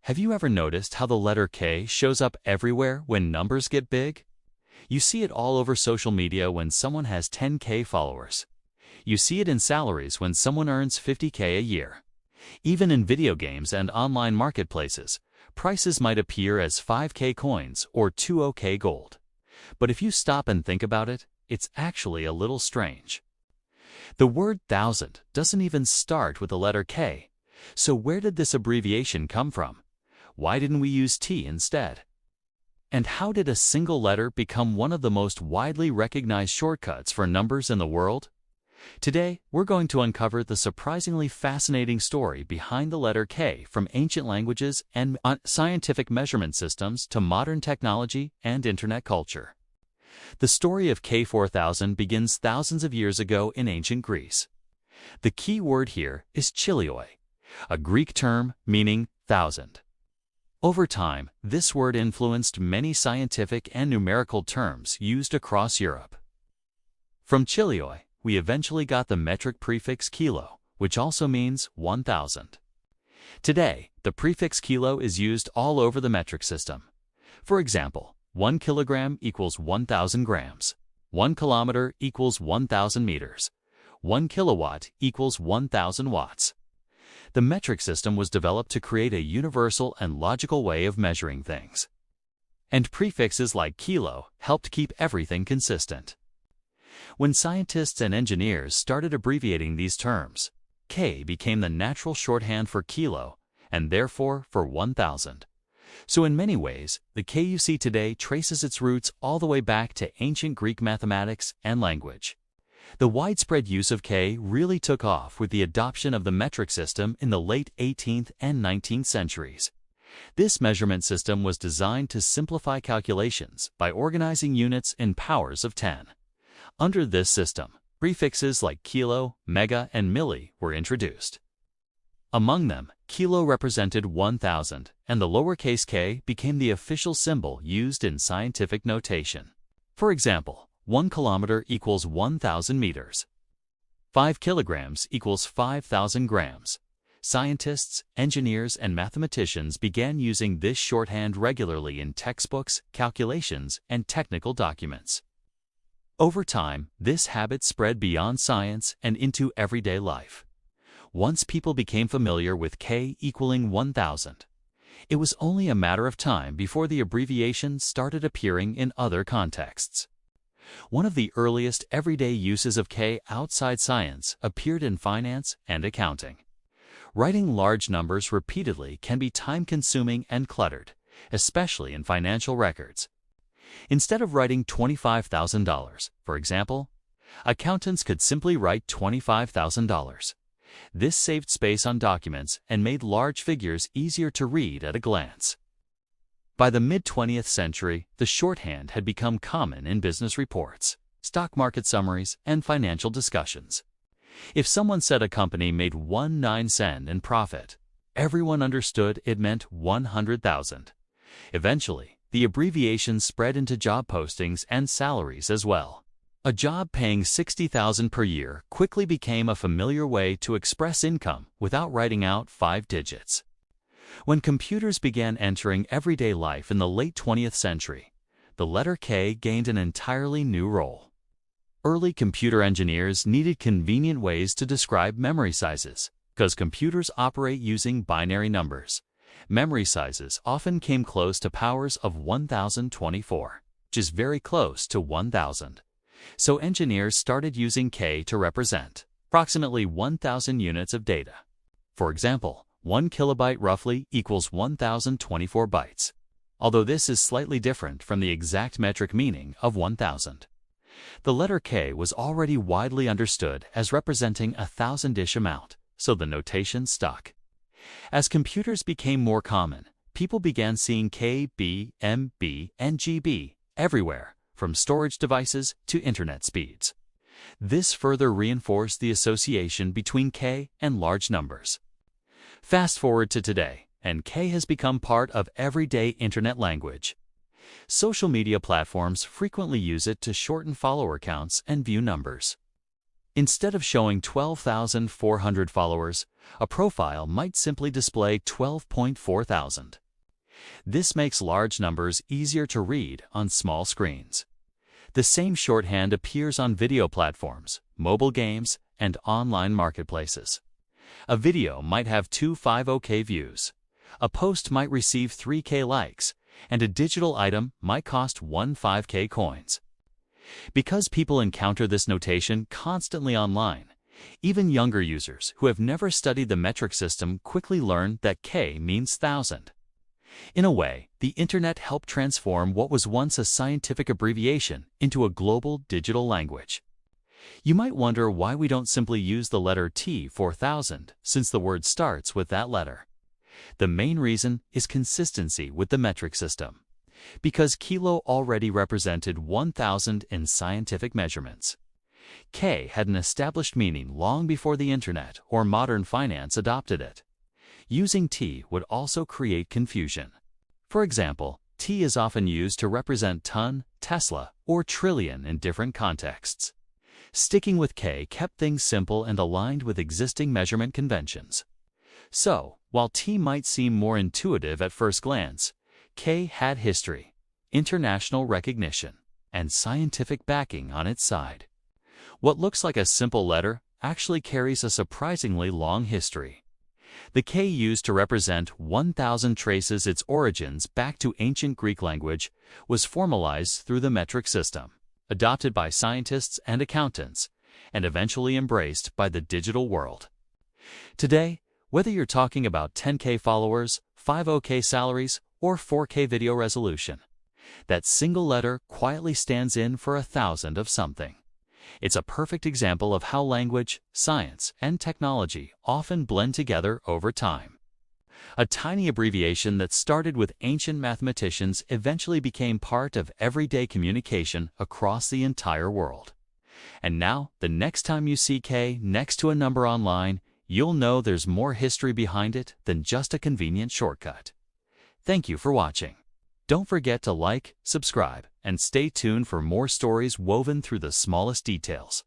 Have you ever noticed how the letter K shows up everywhere when numbers get big? You see it all over social media when someone has 10K followers. You see it in salaries when someone earns 50K a year. Even in video games and online marketplaces, prices might appear as 5K coins or 20K gold. But if you stop and think about it, it's actually a little strange. The word thousand doesn't even start with the letter K. So where did this abbreviation come from? Why didn't we use T instead? And how did a single letter become one of the most widely recognized shortcuts for numbers in the world? Today, we're going to uncover the surprisingly fascinating story behind the letter K, from ancient languages and scientific measurement systems to modern technology and internet culture. The story of K4000 begins thousands of years ago in ancient Greece. The key word here is chilioi, a Greek term meaning thousand. Over time, this word influenced many scientific and numerical terms used across Europe. From chilioi, we eventually got the metric prefix kilo, which also means 1,000. Today, the prefix kilo is used all over the metric system. For example, 1 kilogram equals 1,000 grams, 1 kilometer equals 1,000 meters, 1 kilowatt equals 1,000 watts. The metric system was developed to create a universal and logical way of measuring things. And prefixes like kilo helped keep everything consistent. When scientists and engineers started abbreviating these terms, K became the natural shorthand for kilo and therefore for 1,000. So in many ways, the K you see today traces its roots all the way back to ancient Greek mathematics and language. The widespread use of K really took off with the adoption of the metric system in the late 18th and 19th centuries. This measurement system was designed to simplify calculations by organizing units in powers of 10. Under this system, prefixes like kilo, mega, and milli were introduced. Among them, kilo represented 1,000, and the lowercase k became the official symbol used in scientific notation. For example, 1 kilometer equals 1,000 meters. 5 kilograms equals 5,000 grams. Scientists, engineers, and mathematicians began using this shorthand regularly in textbooks, calculations, and technical documents. Over time, this habit spread beyond science and into everyday life. Once people became familiar with K equaling 1,000, it was only a matter of time before the abbreviation started appearing in other contexts. One of the earliest everyday uses of K outside science appeared in finance and accounting. Writing large numbers repeatedly can be time-consuming and cluttered, especially in financial records. Instead of writing $25,000, for example, accountants could simply write $25,000. This saved space on documents and made large figures easier to read at a glance. By the mid-20th century, the shorthand had become common in business reports, stock market summaries, and financial discussions. If someone said a company made 19 cents in profit, everyone understood it meant 100,000. Eventually, the abbreviation spread into job postings and salaries as well. A job paying 60,000 per year quickly became a familiar way to express income without writing out 5 digits. When computers began entering everyday life in the late 20th century, the letter K gained an entirely new role. Early computer engineers needed convenient ways to describe memory sizes, because computers operate using binary numbers. Memory sizes often came close to powers of 1024, which is very close to 1,000. So engineers started using K to represent approximately 1,000 units of data. For example, 1 kilobyte roughly equals 1,024 bytes, although this is slightly different from the exact metric meaning of 1,000. The letter K was already widely understood as representing a thousand-ish amount, so the notation stuck. As computers became more common, people began seeing KB, MB, and GB everywhere, from storage devices to internet speeds. This further reinforced the association between K and large numbers. Fast forward to today, and K has become part of everyday internet language. Social media platforms frequently use it to shorten follower counts and view numbers. Instead of showing 12,400 followers, a profile might simply display 12.4 thousand. This makes large numbers easier to read on small screens. The same shorthand appears on video platforms, mobile games, and online marketplaces. A video might have 250K views. A post might receive 3K likes, and a digital item might cost 15K coins. Because people encounter this notation constantly online, even younger users who have never studied the metric system quickly learn that K means thousand. In a way, the internet helped transform what was once a scientific abbreviation into a global digital language. You might wonder why we don't simply use the letter T for thousand, since the word starts with that letter. The main reason is consistency with the metric system. Because kilo already represented 1,000 in scientific measurements. K had an established meaning long before the internet or modern finance adopted it. Using T would also create confusion. For example, T is often used to represent ton, Tesla, or trillion in different contexts. Sticking with K kept things simple and aligned with existing measurement conventions. So, while T might seem more intuitive at first glance, K had history, international recognition, and scientific backing on its side. What looks like a simple letter actually carries a surprisingly long history. The K used to represent 1,000 traces its origins back to ancient Greek language was formalized through the metric system, adopted by scientists and accountants, and eventually embraced by the digital world. Today, whether you're talking about 10K followers, 50K salaries, or 4K video resolution, that single letter quietly stands in for 1,000 of something. It's a perfect example of how language, science, and technology often blend together over time. A tiny abbreviation that started with ancient mathematicians eventually became part of everyday communication across the entire world. And now, the next time you see K next to a number online, you'll know there's more history behind it than just a convenient shortcut. Thank you for watching. Don't forget to like, subscribe, and stay tuned for more stories woven through the smallest details.